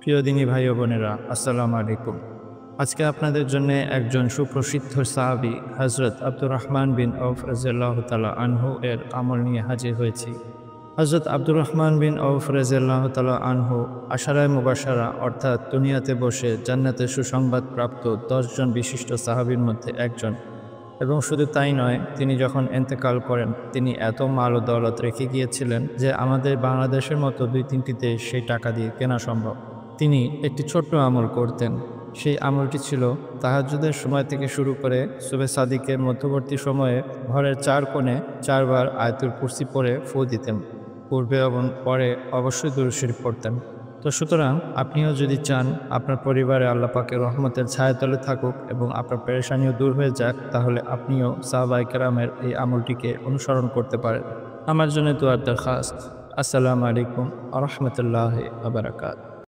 প্রিয় দিনী ভাই ও বোনেরা, আসসালামু আলাইকুম। আজকে আপনাদের জন্য একজন সুপ্রসিদ্ধ সাহাবী হযরত আব্দুর রহমান বিন আউফ রাদিয়াল্লাহু তাআলা আনহু এর আমল নিয়ে হাজির হয়েছি। হযরত আব্দুর রহমান বিন আউফ রাদিয়াল্লাহু তাআলা আনহু আশারায়ে মুবাশশারা অর্থাৎ দুনিয়াতে বসে জান্নাতের সুসংবাদ প্রাপ্ত ১০ জন বিশিষ্ট সাহাবীর মধ্যে একজন। এবং শুধু তাই নয়, তিনি যখন ইন্তেকাল করেন তিনি এত মাল ও দৌলত রেখে গিয়েছিলেন যে আমাদের বাংলাদেশের মতো ২-৩টি দেশ সেই টাকা দিয়ে কেনা সম্ভব। তিনি একটি ছোট্ট আমল করতেন। সেই আমলটি ছিল তাহাজ্জুদের সময় থেকে শুরু করে সুবহে সাদিকের মধ্যবর্তী সময়ে ঘরের ৪ কোণে ৪ বার আয়াতুল কুরসি পড়ে ফু দিতেন। পূর্বে এবং পরে অবশ্যই দুরূদ শরীফ পড়তেন। তো সুতরাং আপনিও যদি চান আপনার পরিবারে আল্লাহ পাকের রহমতের ছায়াতলে থাকুক এবং আপনার পেরেশানিও দূর হয়ে যাক, তাহলে আপনিও সাহাবায়ে কেরামের এই আমলটিকে অনুসরণ করতে পারেন। আমার জন্য দুআর দরখাস্ত। আসসালামু আলাইকুম ওয়া রাহমাতুল্লাহি ওয়া বারাকাতুহু।